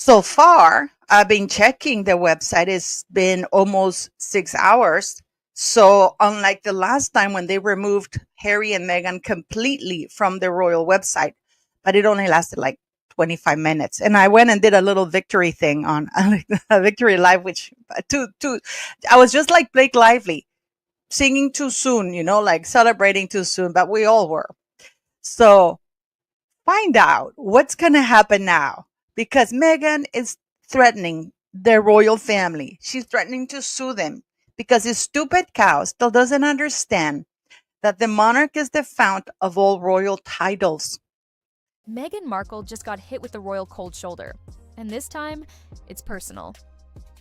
So far, I've been checking the website. It's been almost 6 hours. So, unlike the last time when they removed Harry and Meghan completely from the royal website, but it only lasted like 25 minutes. And I went and did a little victory thing on a victory live, which I was just like Blake Lively, singing too soon, like celebrating too soon, but we all were. So, find out what's going to happen now because Meghan is threatening the royal family. She's threatening to sue them because this stupid cow still doesn't understand that the monarch is the fount of all royal titles. Meghan Markle just got hit with the royal cold shoulder, and this time, it's personal.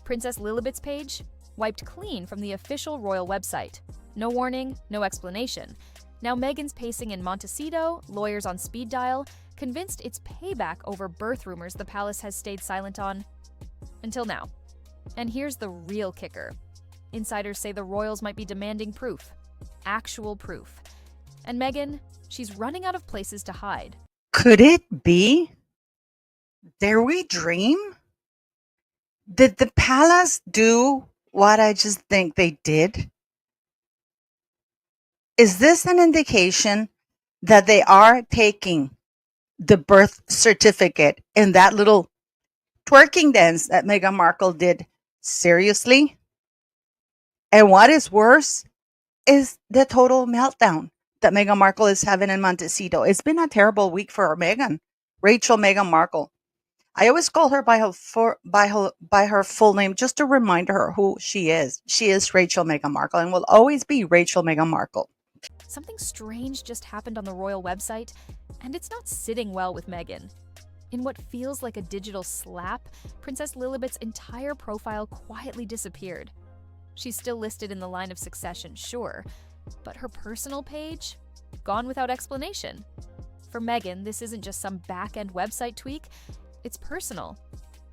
Princess Lilibet's page wiped clean from the official royal website. No warning, no explanation. Now Meghan's pacing in Montecito, lawyers on speed dial, convinced it's payback over birth rumors the palace has stayed silent on. Until now. And here's the real kicker. Insiders say the royals might be demanding proof. Actual proof. And Meghan, she's running out of places to hide. Could it be? Dare we dream? Did the palace do what I just think they did? Is this an indication that they are taking the birth certificate and that little twerking dance that Meghan Markle did seriously? And what is worse is the total meltdown that Meghan Markle is having in Montecito. It's been a terrible week for Meghan, Rachel Meghan Markle. I always call her by her full name just to remind her who she is. She is Rachel Meghan Markle and will always be Rachel Meghan Markle. Something strange just happened on the royal website, and it's not sitting well with Meghan. In what feels like a digital slap, Princess Lilibet's entire profile quietly disappeared. She's still listed in the line of succession, sure, but her personal page? Gone without explanation. For Meghan, this isn't just some back-end website tweak, it's personal.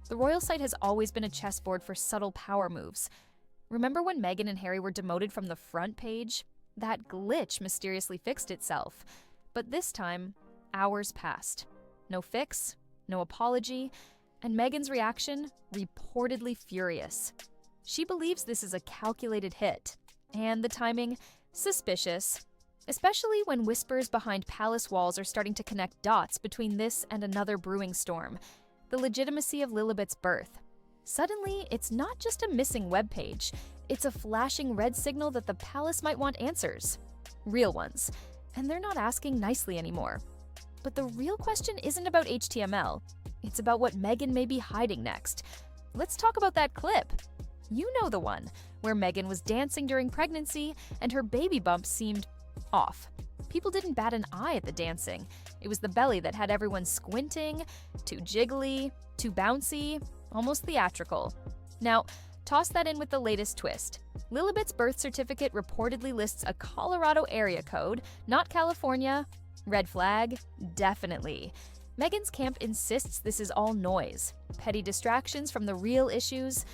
The royal site has always been a chessboard for subtle power moves. Remember when Meghan and Harry were demoted from the front page? That glitch mysteriously fixed itself. But this time, hours passed. No fix, no apology, and Meghan's reaction, reportedly furious. She believes this is a calculated hit, and the timing, suspicious, especially when whispers behind palace walls are starting to connect dots between this and another brewing storm, the legitimacy of Lilibet's birth. Suddenly, it's not just a missing webpage, it's a flashing red signal that the palace might want answers. Real ones. And they're not asking nicely anymore. But the real question isn't about HTML, it's about what Meghan may be hiding next. Let's talk about that clip. You know the one, where Meghan was dancing during pregnancy and her baby bump seemed off. People didn't bat an eye at the dancing. It was the belly that had everyone squinting, too jiggly, too bouncy, almost theatrical. Now, toss that in with the latest twist. Lilibet's birth certificate reportedly lists a Colorado area code, not California. Red flag? Definitely. Meghan's camp insists this is all noise, petty distractions from the real issues.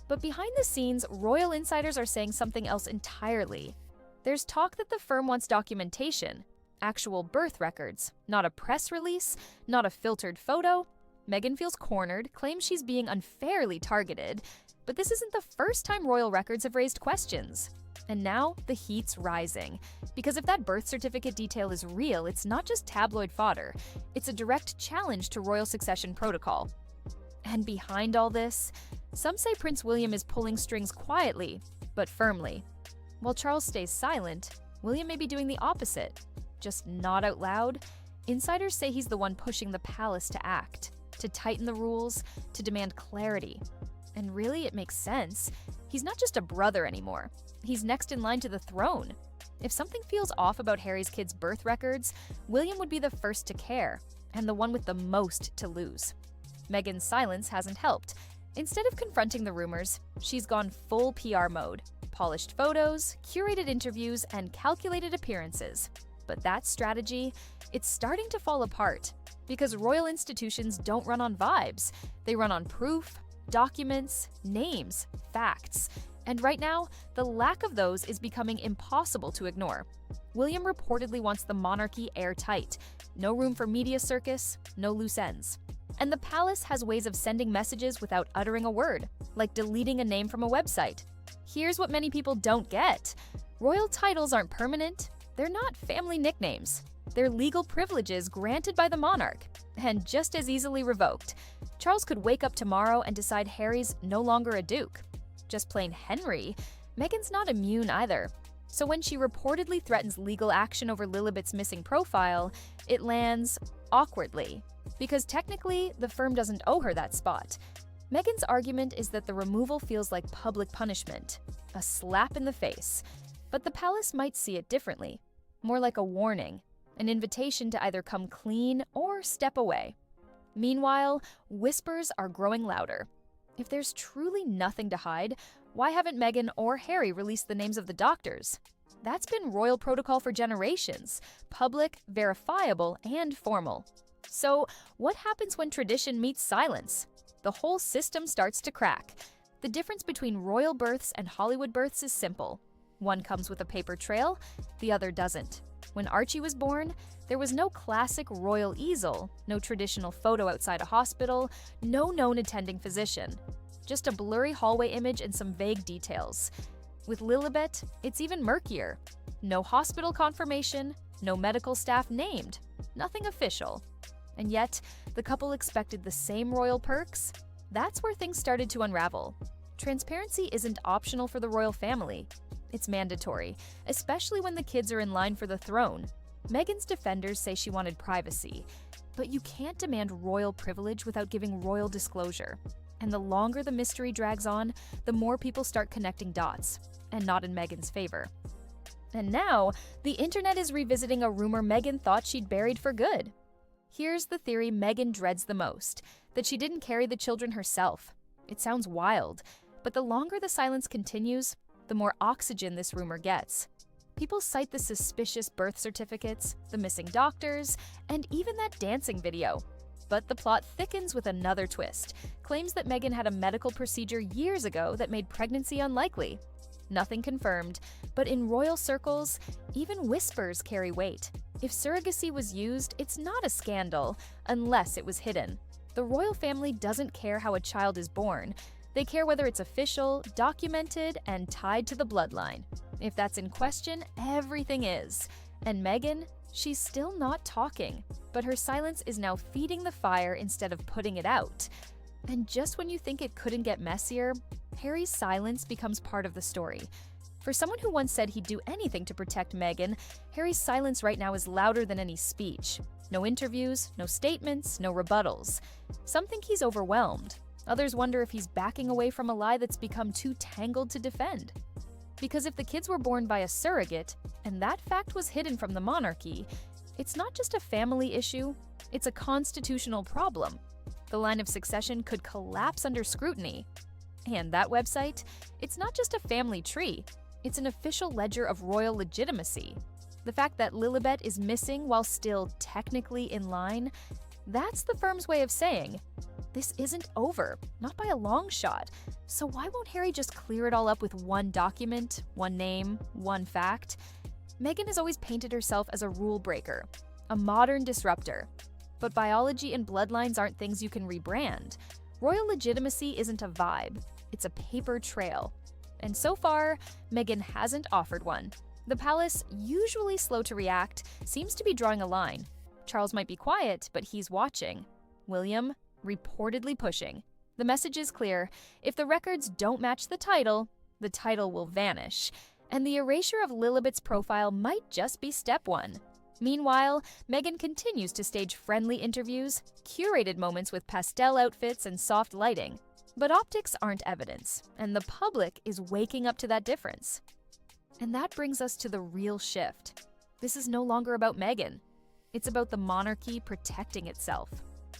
But behind the scenes, royal insiders are saying something else entirely. There's talk that the firm wants documentation, actual birth records, not a press release, not a filtered photo. Meghan feels cornered, claims she's being unfairly targeted, but this isn't the first time royal records have raised questions. And now, the heat's rising. Because if that birth certificate detail is real, it's not just tabloid fodder. It's a direct challenge to royal succession protocol. And behind all this, some say Prince William is pulling strings quietly, but firmly. While Charles stays silent, William may be doing the opposite. Just not out loud. Insiders say he's the one pushing the palace to act, to tighten the rules, to demand clarity. And really, it makes sense. He's not just a brother anymore. He's next in line to the throne. If something feels off about Harry's kids' birth records, William would be the first to care, and the one with the most to lose. Meghan's silence hasn't helped. Instead of confronting the rumors, she's gone full PR mode. Polished photos, curated interviews, and calculated appearances. But that strategy, it's starting to fall apart. Because royal institutions don't run on vibes. They run on proof, documents, names, facts. And right now, the lack of those is becoming impossible to ignore. William reportedly wants the monarchy airtight. No room for media circus, no loose ends. And the palace has ways of sending messages without uttering a word, like deleting a name from a website. Here's what many people don't get. Royal titles aren't permanent. They're not family nicknames. They're legal privileges granted by the monarch, and just as easily revoked. Charles could wake up tomorrow and decide Harry's no longer a duke. Just plain Henry, Meghan's not immune either. So when she reportedly threatens legal action over Lilibet's missing profile, it lands awkwardly. Because technically, the firm doesn't owe her that spot. Meghan's argument is that the removal feels like public punishment, a slap in the face. But the palace might see it differently, more like a warning, an invitation to either come clean or step away. Meanwhile, whispers are growing louder. If there's truly nothing to hide, why haven't Meghan or Harry released the names of the doctors? That's been royal protocol for generations, public, verifiable, and formal. So, what happens when tradition meets silence? The whole system starts to crack. The difference between royal births and Hollywood births is simple. One comes with a paper trail, the other doesn't. When Archie was born, there was no classic royal easel, no traditional photo outside a hospital, no known attending physician. Just a blurry hallway image and some vague details. With Lilibet, it's even murkier. No hospital confirmation, no medical staff named, nothing official. And yet, the couple expected the same royal perks? That's where things started to unravel. Transparency isn't optional for the royal family. It's mandatory, especially when the kids are in line for the throne. Meghan's defenders say she wanted privacy, but you can't demand royal privilege without giving royal disclosure. And the longer the mystery drags on, the more people start connecting dots, and not in Meghan's favor. And now, the internet is revisiting a rumor Meghan thought she'd buried for good. Here's the theory Meghan dreads the most, that she didn't carry the children herself. It sounds wild, but the longer the silence continues, the more oxygen this rumor gets. People cite the suspicious birth certificates, the missing doctors, and even that dancing video. But the plot thickens with another twist, claims that Meghan had a medical procedure years ago that made pregnancy unlikely. Nothing confirmed, but in royal circles, even whispers carry weight. If surrogacy was used, it's not a scandal, unless it was hidden. The royal family doesn't care how a child is born. They care whether it's official, documented, and tied to the bloodline. If that's in question, everything is. And Meghan, she's still not talking, but her silence is now feeding the fire instead of putting it out. And just when you think it couldn't get messier, Harry's silence becomes part of the story. For someone who once said he'd do anything to protect Meghan, Harry's silence right now is louder than any speech. No interviews, no statements, no rebuttals. Some think he's overwhelmed. Others wonder if he's backing away from a lie that's become too tangled to defend. Because if the kids were born by a surrogate, and that fact was hidden from the monarchy, it's not just a family issue, it's a constitutional problem. The line of succession could collapse under scrutiny. And that website, it's not just a family tree, it's an official ledger of royal legitimacy. The fact that Lilibet is missing while still technically in line, that's the firm's way of saying, this isn't over, not by a long shot. So why won't Harry just clear it all up with one document, one name, one fact? Meghan has always painted herself as a rule breaker, a modern disruptor. But biology and bloodlines aren't things you can rebrand. Royal legitimacy isn't a vibe, it's a paper trail. And so far, Meghan hasn't offered one. The palace, usually slow to react, seems to be drawing a line. Charles might be quiet, but he's watching. William, reportedly pushing. The message is clear. If the records don't match the title will vanish. And the erasure of Lilibet's profile might just be step one. Meanwhile, Meghan continues to stage friendly interviews, curated moments with pastel outfits and soft lighting. But optics aren't evidence, and the public is waking up to that difference. And that brings us to the real shift. This is no longer about Meghan. It's about the monarchy protecting itself.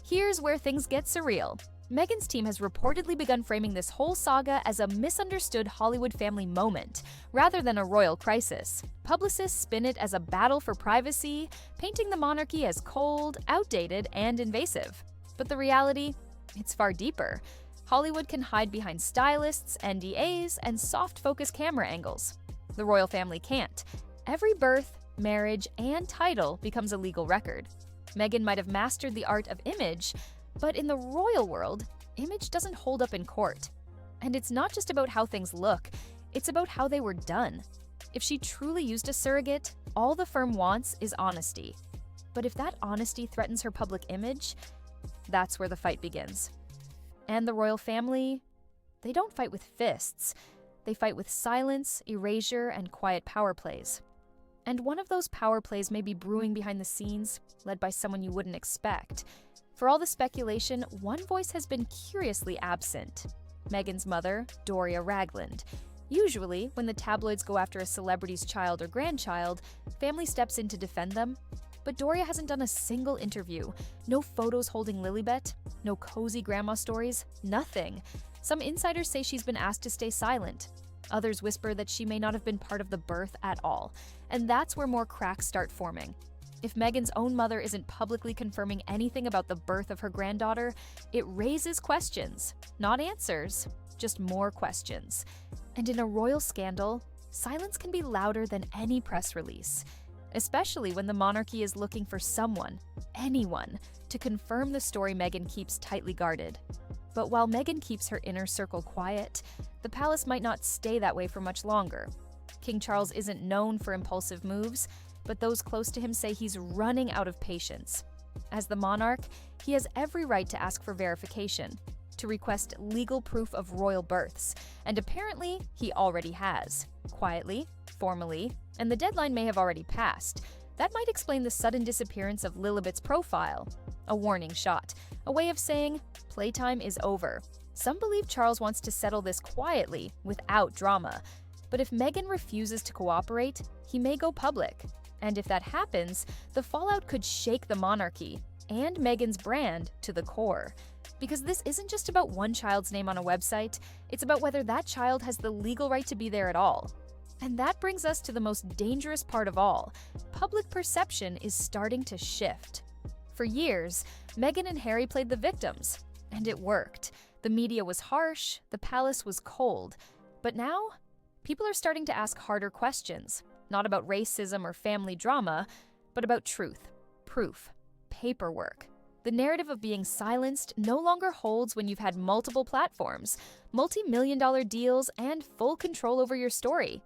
Here's where things get surreal. Meghan's team has reportedly begun framing this whole saga as a misunderstood Hollywood family moment, rather than a royal crisis. Publicists spin it as a battle for privacy, painting the monarchy as cold, outdated, and invasive. But the reality? It's far deeper. Hollywood can hide behind stylists, NDAs, and soft-focus camera angles. The royal family can't. Every birth, marriage, and title becomes a legal record. Meghan might have mastered the art of image, But in the royal world, image doesn't hold up in court. And it's not just about how things look, it's about how they were done. If she truly used a surrogate, all the firm wants is honesty. But if that honesty threatens her public image, that's where the fight begins. And the royal family, they don't fight with fists. They fight with silence, erasure, and quiet power plays. And one of those power plays may be brewing behind the scenes, led by someone you wouldn't expect. For all the speculation, one voice has been curiously absent. Meghan's mother, Doria Ragland. Usually, when the tabloids go after a celebrity's child or grandchild, family steps in to defend them. But Doria hasn't done a single interview. No photos holding Lilibet, no cozy grandma stories, nothing. Some insiders say she's been asked to stay silent. Others whisper that she may not have been part of the birth at all. And that's where more cracks start forming. If Meghan's own mother isn't publicly confirming anything about the birth of her granddaughter, it raises questions, not answers, just more questions. And in a royal scandal, silence can be louder than any press release, especially when the monarchy is looking for someone, anyone, to confirm the story Meghan keeps tightly guarded. But while Meghan keeps her inner circle quiet, the palace might not stay that way for much longer. King Charles isn't known for impulsive moves, but those close to him say he's running out of patience. As the monarch, he has every right to ask for verification, to request legal proof of royal births, and apparently he already has, quietly, formally, and the deadline may have already passed. That might explain the sudden disappearance of Lilibet's profile. A warning shot, a way of saying, playtime is over. Some believe Charles wants to settle this quietly, without drama. But if Meghan refuses to cooperate, he may go public. And if that happens, the fallout could shake the monarchy and Meghan's brand to the core. Because this isn't just about one child's name on a website, it's about whether that child has the legal right to be there at all. And that brings us to the most dangerous part of all. Public perception is starting to shift. For years, Meghan and Harry played the victims, and it worked. The media was harsh, the palace was cold. But now, people are starting to ask harder questions, not about racism or family drama, but about truth, proof, paperwork. The narrative of being silenced no longer holds when you've had multiple platforms, multi-million-dollar deals, and full control over your story.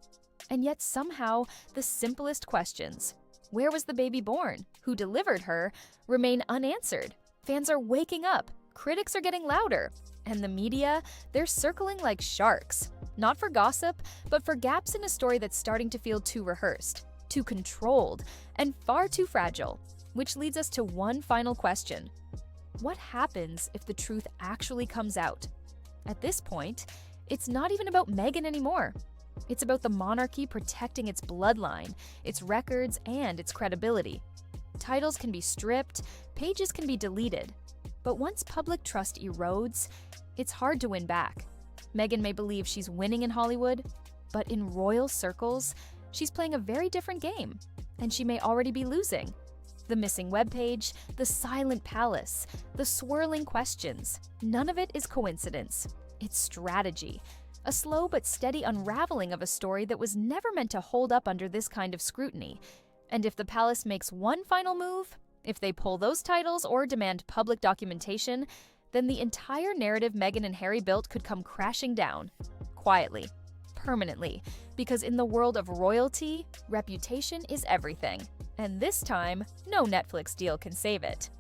And yet somehow, the simplest questions, where was the baby born, who delivered her, remain unanswered. Fans are waking up, critics are getting louder, and the media, they're circling like sharks. Not for gossip, but for gaps in a story that's starting to feel too rehearsed, too controlled, and far too fragile. Which leads us to one final question. What happens if the truth actually comes out? At this point, it's not even about Meghan anymore. It's about the monarchy protecting its bloodline, its records, and its credibility. Titles can be stripped, pages can be deleted. But once public trust erodes, it's hard to win back. Meghan may believe she's winning in Hollywood, but in royal circles, she's playing a very different game, and she may already be losing. The missing webpage, the silent palace, the swirling questions, none of it is coincidence. It's strategy. A slow but steady unraveling of a story that was never meant to hold up under this kind of scrutiny. And if the palace makes one final move, if they pull those titles or demand public documentation, then the entire narrative Meghan and Harry built could come crashing down. Quietly. Permanently. Because in the world of royalty, reputation is everything. And this time, no Netflix deal can save it.